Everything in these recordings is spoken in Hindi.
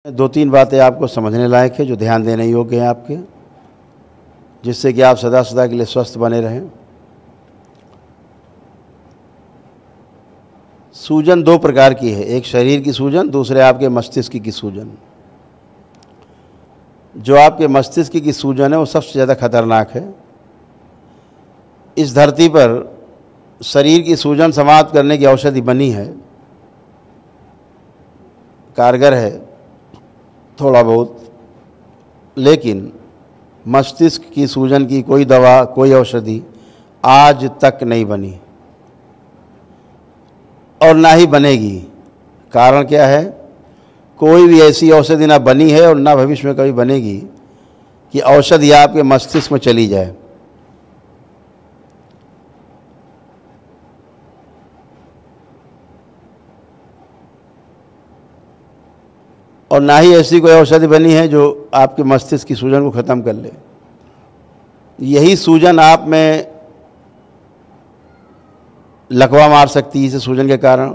दो तीन बातें आपको समझने लायक है जो ध्यान देने योग्य हैं आपके, जिससे कि आप सदा सदा के लिए स्वस्थ बने रहें। सूजन दो प्रकार की है, एक शरीर की सूजन, दूसरे आपके मस्तिष्क की सूजन। जो आपके मस्तिष्क की सूजन है वो सबसे ज़्यादा खतरनाक है। इस धरती पर शरीर की सूजन समाप्त करने की औषधि बनी है, कारगर है थोड़ा बहुत, लेकिन मस्तिष्क की सूजन की कोई दवा, कोई औषधि आज तक नहीं बनी और ना ही बनेगी। कारण क्या है? कोई भी ऐसी औषधि ना बनी है और ना भविष्य में कभी बनेगी कि औषधि आपके मस्तिष्क में चली जाए। और ना ही ऐसी कोई औषधि बनी है जो आपके मस्तिष्क की सूजन को ख़त्म कर ले। यही सूजन आप में लकवा मार सकती है, इस सूजन के कारण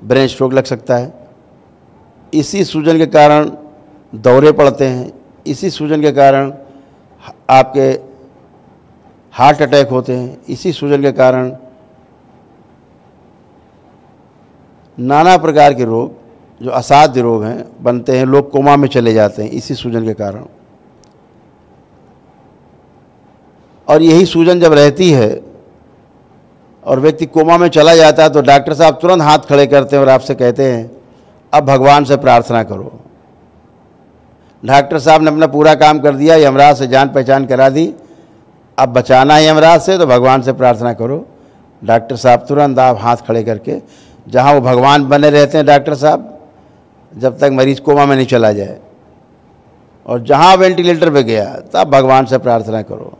ब्रेन स्ट्रोक लग सकता है, इसी सूजन के कारण दौरे पड़ते हैं, इसी सूजन के कारण आपके हार्ट अटैक होते हैं, इसी सूजन के कारण नाना प्रकार के रोग जो असाध्य रोग हैं बनते हैं। लोग कोमा में चले जाते हैं इसी सूजन के कारण। और यही सूजन जब रहती है और व्यक्ति कोमा में चला जाता है तो डॉक्टर साहब तुरंत हाथ खड़े करते हैं और आपसे कहते हैं अब भगवान से प्रार्थना करो। डॉक्टर साहब ने अपना पूरा काम कर दिया, यमराज से जान पहचान करा दी, अब बचाना है यमराज से तो भगवान से प्रार्थना करो। डॉक्टर साहब तुरंत आप हाथ खड़े करके, जहाँ वो भगवान बने रहते हैं डॉक्टर साहब जब तक मरीज कोमा में नहीं चला जाए, और जहाँ वेंटिलेटर पे गया तब भगवान से प्रार्थना करो।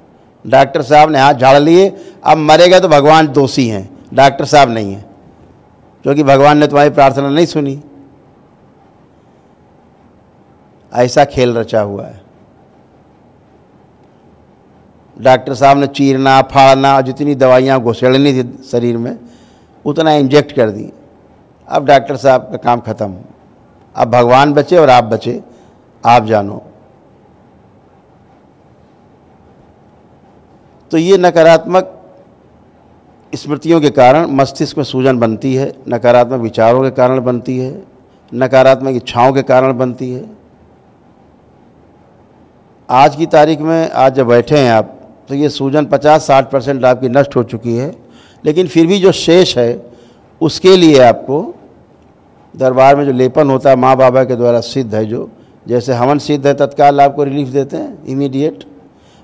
डॉक्टर साहब ने हाथ झाड़ लिए, अब मरेगा तो भगवान दोषी हैं, डॉक्टर साहब नहीं हैं, क्योंकि भगवान ने तुम्हारी प्रार्थना नहीं सुनी। ऐसा खेल रचा हुआ है। डॉक्टर साहब ने चीरना फाड़ना, जितनी दवाइयाँ घुसेड़नी थी शरीर में उतना इंजेक्ट कर दी। अब डॉक्टर साहब का काम खत्म। अब भगवान बचे और आप बचे, आप जानो। तो ये नकारात्मक स्मृतियों के कारण मस्तिष्क में सूजन बनती है, नकारात्मक विचारों के कारण बनती है, नकारात्मक इच्छाओं के कारण बनती है। आज की तारीख में आज जब बैठे हैं आप तो ये सूजन 50-60% आपकी नष्ट हो चुकी है, लेकिन फिर भी जो शेष है उसके लिए आपको दरबार में जो लेपन होता है माँ बाबा के द्वारा सिद्ध है, जो जैसे हवन सिद्ध है तत्काल आपको रिलीफ देते हैं इमीडिएट,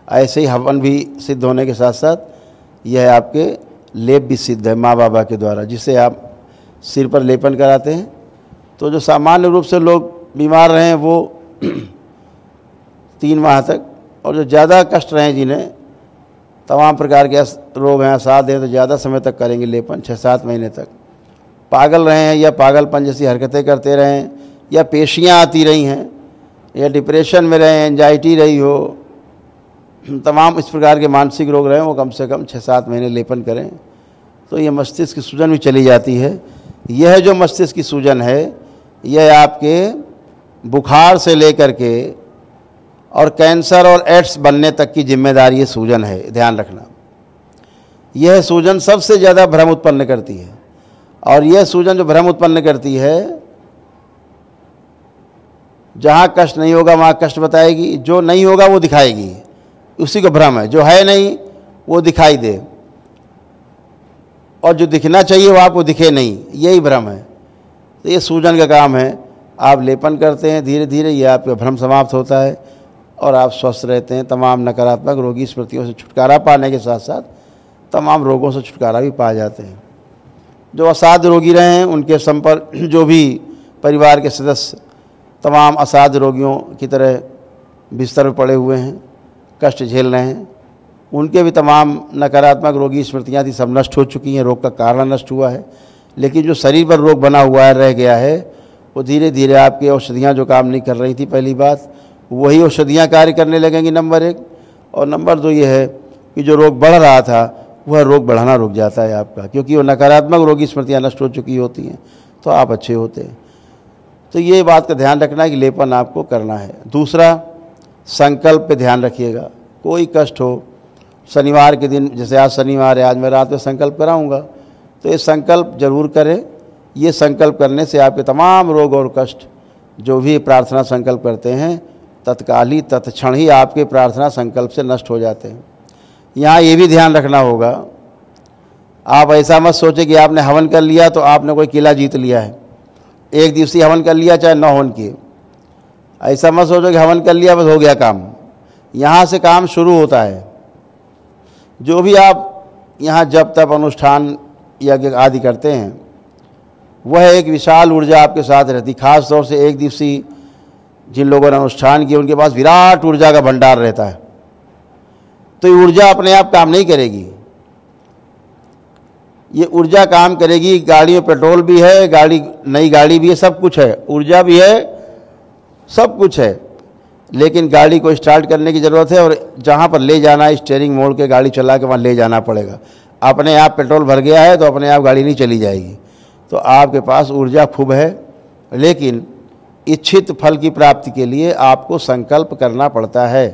ऐसे ही हवन भी सिद्ध होने के साथ साथ यह आपके लेप भी सिद्ध है माँ बाबा के द्वारा, जिससे आप सिर पर लेपन कराते हैं। तो जो सामान्य रूप से लोग बीमार रहे हैं वो 3 माह तक, और जो ज़्यादा कष्ट रहे हैं जिन्हें तमाम प्रकार के रोग हैं, असाध्य हैं, तो ज़्यादा समय तक करेंगे लेपन, 6-7 महीने तक। पागल रहे हैं या पागलपन जैसी हरकतें करते रहें या पेशियाँ आती रही हैं या डिप्रेशन में रहे, एंजाइटी रही हो, तमाम इस प्रकार के मानसिक रोग रहे हैं, वो कम से कम 6-7 महीने लेपन करें तो ये मस्तिष्क की सूजन भी चली जाती है। यह जो मस्तिष्क की सूजन है यह आपके बुखार से लेकर के और कैंसर और एड्स बनने तक की जिम्मेदारी ये सूजन है, ध्यान रखना। यह सूजन सबसे ज़्यादा भ्रम उत्पन्न करती है, और यह सूजन जो भ्रम उत्पन्न करती है, जहाँ कष्ट नहीं होगा वहाँ कष्ट बताएगी, जो नहीं होगा वो दिखाएगी, उसी को भ्रम है। जो है नहीं वो दिखाई दे, और जो दिखना चाहिए वो आपको दिखे नहीं, यही भ्रम है। तो ये सूजन का काम है। आप लेपन करते हैं, धीरे धीरे ये आपका भ्रम समाप्त होता है और आप स्वस्थ रहते हैं। तमाम नकारात्मक रोगी स्मृतियों से छुटकारा पाने के साथ साथ तमाम रोगों से छुटकारा भी पा जाते हैं। जो असाध्य रोगी रहे हैं उनके संपर्क जो भी परिवार के सदस्य तमाम असाध्य रोगियों की तरह बिस्तर पर पड़े हुए हैं, कष्ट झेल रहे हैं, उनके भी तमाम नकारात्मक रोगी स्मृतियाँ थी, सब नष्ट हो चुकी हैं, रोग का कारण नष्ट हुआ है। लेकिन जो शरीर पर रोग बना हुआ है, रह गया है, वो धीरे धीरे आपकी औषधियाँ जो काम नहीं कर रही थी, पहली बात वही औषधियाँ कार्य करने लगेंगी, नंबर 1। और नंबर 2 ये है कि जो रोग बढ़ रहा था वह रोग बढ़ाना रुक जाता है आपका, क्योंकि वो नकारात्मक रोगी स्मृतियाँ नष्ट हो चुकी होती हैं, तो आप अच्छे होते हैं। तो ये बात का ध्यान रखना है कि लेपन आपको करना है। दूसरा, संकल्प पे ध्यान रखिएगा। कोई कष्ट हो, शनिवार के दिन, जैसे आज शनिवार है, आज मैं रात में संकल्प कराऊंगा, तो ये संकल्प जरूर करें। ये संकल्प करने से आपके तमाम रोग और कष्ट, जो भी प्रार्थना संकल्प करते हैं, तत्काल ही तत्क्षण ही आपके प्रार्थना संकल्प से नष्ट हो जाते हैं। यहाँ ये भी ध्यान रखना होगा, आप ऐसा मत सोचें कि आपने हवन कर लिया तो आपने कोई किला जीत लिया है। एक दिवसीय हवन कर लिया, चाहे 9 हवन किए, ऐसा मत सोचो कि हवन कर लिया बस हो गया काम। यहाँ से काम शुरू होता है। जो भी आप यहाँ जब तब अनुष्ठान यज्ञ आदि करते हैं, वह एक विशाल ऊर्जा आपके साथ रहती। खास तौर से एक दिवसीय जिन लोगों ने अनुष्ठान किया, उनके पास विराट ऊर्जा का भंडार रहता है। तो ये ऊर्जा अपने आप काम नहीं करेगी, ये ऊर्जा काम करेगी। गाड़ी में पेट्रोल भी है, गाड़ी नई गाड़ी भी है, सब कुछ है, ऊर्जा भी है, सब कुछ है, लेकिन गाड़ी को स्टार्ट करने की ज़रूरत है। और जहाँ पर ले जाना है, स्टीयरिंग मोड़ के गाड़ी चला के वहाँ ले जाना पड़ेगा। अपने आप पेट्रोल भर गया है तो अपने आप गाड़ी नहीं चली जाएगी। तो आपके पास ऊर्जा खूब है, लेकिन इच्छित फल की प्राप्ति के लिए आपको संकल्प करना पड़ता है,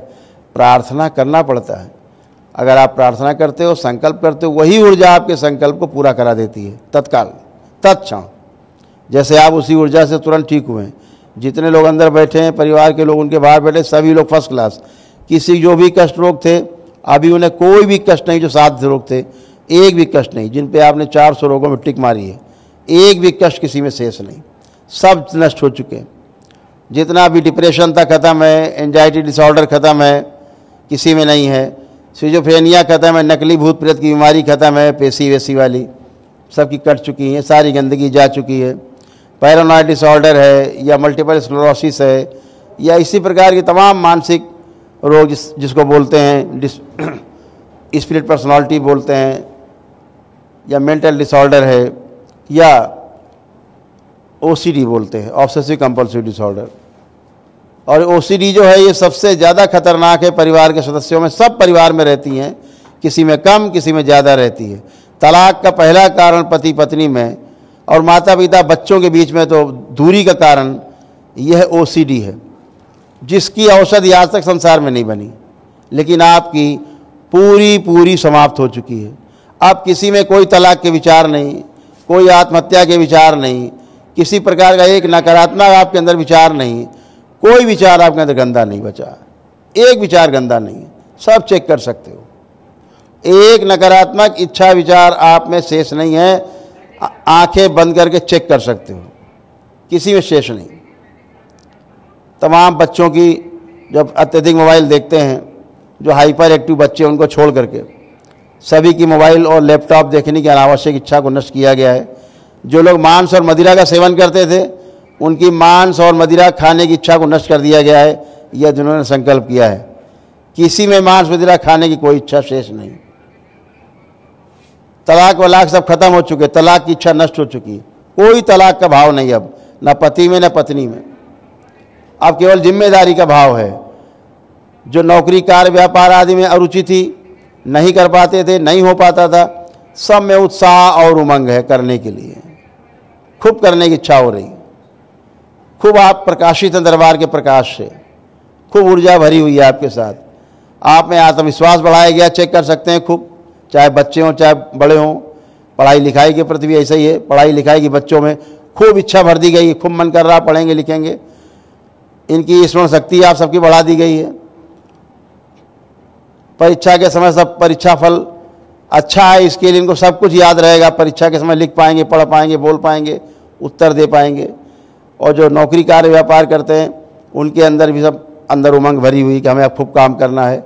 प्रार्थना करना पड़ता है। अगर आप प्रार्थना करते हो, संकल्प करते हो, वही ऊर्जा आपके संकल्प को पूरा करा देती है तत्काल, तत्क्षण। जैसे आप उसी ऊर्जा से तुरंत ठीक हुए। जितने लोग अंदर बैठे हैं, परिवार के लोग, उनके बाहर बैठे, सभी लोग फर्स्ट क्लास। किसी जो भी कष्ट रोग थे, अभी उन्हें कोई भी कष्ट नहीं। जो 7 रोग थे, एक भी कष्ट नहीं। जिन पे आपने 400 रोगों में टिक मारी है, एक भी कष्ट किसी में शेष नहीं, सब नष्ट हो चुके हैं। जितना भी डिप्रेशन था खत्म है, एंजाइटी डिसऑर्डर खत्म है, किसी में नहीं है। सिजोफ्रेनिया खत्म है, नकली भूत प्रेत की बीमारी खत्म है, पेशी वेशी वाली सबकी कट चुकी है, सारी गंदगी जा चुकी है। पैरानॉइड डिसऑर्डर है, या मल्टीपल स्क्लेरोसिस है, या इसी प्रकार के तमाम मानसिक रोग जिसको बोलते हैं स्पिरिट पर्सनालिटी बोलते हैं, या मेंटल डिसऑर्डर है, या ओसीडी बोलते हैं, ऑब्सेसिव कंपल्सिव डिसऑर्डर। और ओसीडी जो है, ये सबसे ज़्यादा खतरनाक है परिवार के सदस्यों में। सब परिवार में रहती हैं, किसी में कम, किसी में ज़्यादा रहती है। तलाक का पहला कारण पति पत्नी में और माता पिता बच्चों के बीच में तो दूरी का कारण यह ओसीडी है, जिसकी औषधि आज तक संसार में नहीं बनी, लेकिन आपकी पूरी समाप्त हो चुकी है। अब किसी में कोई तलाक के विचार नहीं, कोई आत्महत्या के विचार नहीं, किसी प्रकार का एक नकारात्मक आपके अंदर विचार नहीं, कोई विचार आपके अंदर गंदा नहीं बचा, एक विचार गंदा नहीं, सब चेक कर सकते हो। एक नकारात्मक इच्छा विचार आप में शेष नहीं है, आंखें बंद करके चेक कर सकते हो, किसी में शेष नहीं। तमाम बच्चों की जब अत्यधिक मोबाइल देखते हैं, जो हाइपर एक्टिव बच्चे उनको छोड़ करके सभी की मोबाइल और लैपटॉप देखने की अनावश्यक इच्छा को नष्ट किया गया है। जो लोग मांस और मदिरा का सेवन करते थे, उनकी मांस और मदिरा खाने की इच्छा को नष्ट कर दिया गया है। यह जिन्होंने संकल्प किया है, किसी में मांस मदिरा खाने की कोई इच्छा शेष नहीं। तलाक वलाक सब खत्म हो चुके, तलाक की इच्छा नष्ट हो चुकी है, कोई तलाक का भाव नहीं अब, न पति में न पत्नी में। अब केवल जिम्मेदारी का भाव है। जो नौकरी कार्य व्यापार आदि में अरुचि थी, नहीं कर पाते थे, नहीं हो पाता था, सब में उत्साह और उमंग है करने के लिए, खूब करने की इच्छा हो रही। खूब आप प्रकाशित हैं दरबार के प्रकाश से, खूब ऊर्जा भरी हुई है आपके साथ। आप में आत्मविश्वास बढ़ाया गया, चेक कर सकते हैं खूब, चाहे बच्चे हों चाहे बड़े हों। पढ़ाई लिखाई के प्रति भी ऐसा ही है, पढ़ाई लिखाई की बच्चों में खूब इच्छा भर दी गई, खूब मन कर रहा पढ़ेंगे लिखेंगे। इनकी स्मरण शक्ति आप सबकी बढ़ा दी गई है। परीक्षा के समय सब परीक्षा फल अच्छा है, इसके लिए इनको सब कुछ याद रहेगा। परीक्षा के समय लिख पाएंगे, पढ़ पाएंगे, बोल पाएंगे, उत्तर दे पाएंगे। और जो नौकरी कार्य व्यापार करते हैं, उनके अंदर भी सब अंदर उमंग भरी हुई कि हमें अब खूब काम करना है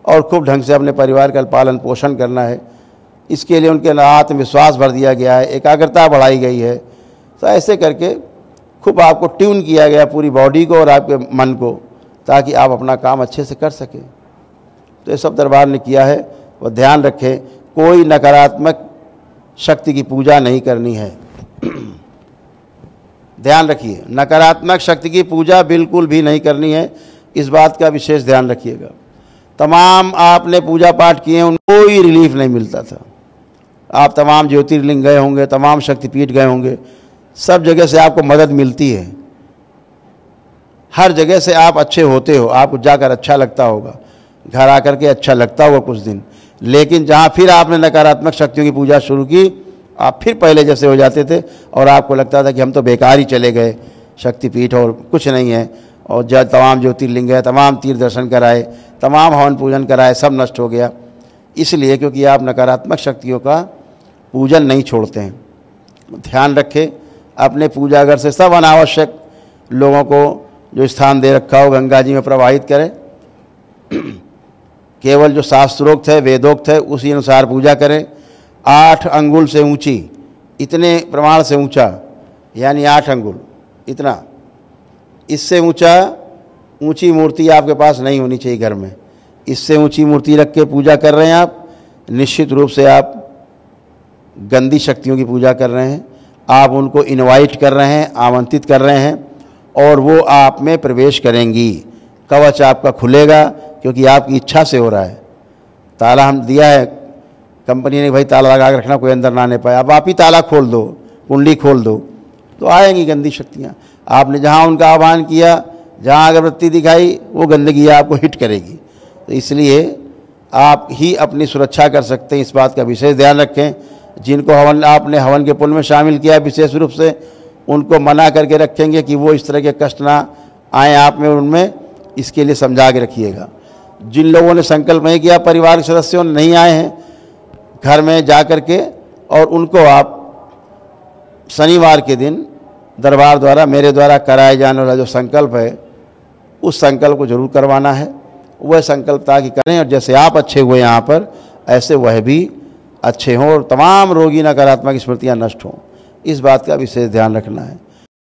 और खूब ढंग से अपने परिवार का पालन पोषण करना है। इसके लिए उनके आत्मविश्वास भर दिया गया है, एकाग्रता बढ़ाई गई है। तो ऐसे करके खूब आपको ट्यून किया गया, पूरी बॉडी को और आपके मन को, ताकि आप अपना काम अच्छे से कर सकें। तो ये सब दरबार ने किया है। वह ध्यान रखें, कोई नकारात्मक शक्ति की पूजा नहीं करनी है। ध्यान रखिए, नकारात्मक शक्ति की पूजा बिल्कुल भी नहीं करनी है, इस बात का विशेष ध्यान रखिएगा। तमाम आपने पूजा पाठ किए, उनको कोई रिलीफ नहीं मिलता था। आप तमाम ज्योतिर्लिंग गए होंगे, तमाम शक्तिपीठ गए होंगे, सब जगह से आपको मदद मिलती है, हर जगह से आप अच्छे होते हो, आपको जाकर अच्छा लगता होगा, घर आकर के अच्छा लगता होगा कुछ दिन, लेकिन जहाँ फिर आपने नकारात्मक शक्तियों की पूजा शुरू की, आप फिर पहले जैसे हो जाते थे और आपको लगता था कि हम तो बेकार ही चले गए, शक्तिपीठ और कुछ नहीं है, और तमाम ज्योतिर्लिंग है, तमाम तीर्थ दर्शन कराए, तमाम हवन पूजन कराए, सब नष्ट हो गया। इसलिए क्योंकि आप नकारात्मक शक्तियों का पूजन नहीं छोड़ते हैं। ध्यान रखें, अपने पूजाघर से सब अनावश्यक लोगों को जो स्थान दे रखा हो गंगा जी में प्रवाहित करें, केवल जो शास्त्रोक्त है, वेदोक्त है, उसी अनुसार पूजा करें। 8 अंगुल से ऊंची, इतने प्रमाण से ऊंचा, यानी 8 अंगुल इतना, इससे ऊंची मूर्ति आपके पास नहीं होनी चाहिए घर में। इससे ऊंची मूर्ति रख के पूजा कर रहे हैं आप, निश्चित रूप से आप गंदी शक्तियों की पूजा कर रहे हैं। आप उनको इनवाइट कर रहे हैं, आमंत्रित कर रहे हैं, और वो आप में प्रवेश करेंगी। कवच आपका खुलेगा क्योंकि आपकी इच्छा से हो रहा है। ताला हम दिया है, कंपनी ने भाई ताला लगा के रखना, कोई अंदर ना आने पाए, अब आप ही ताला खोल दो, कुंडली खोल दो, तो आएंगी गंदी शक्तियाँ। आपने जहाँ उनका आह्वान किया, जहाँ अगरबत्ती दिखाई, वो गंदगी आपको हिट करेगी। तो इसलिए आप ही अपनी सुरक्षा कर सकते हैं, इस बात का विशेष ध्यान रखें। जिनको आपने हवन के पुण्य में शामिल किया विशेष रूप से, उनको मना करके रखेंगे कि वो इस तरह के कष्ट ना आए आप में, उनमें, इसके लिए समझा के रखिएगा। जिन लोगों ने संकल्प नहीं किया, परिवार के सदस्यों नहीं आए हैं घर में जा कर के, और उनको आप शनिवार के दिन दरबार द्वारा, मेरे द्वारा कराए जाने वाला जो संकल्प है, उस संकल्प को जरूर करवाना है। वह संकल्प ताकि करें, और जैसे आप अच्छे हुए यहाँ पर, ऐसे वह भी अच्छे हों और तमाम रोगी नकारात्मक स्मृतियाँ नष्ट हों। इस बात का विशेष ध्यान रखना है।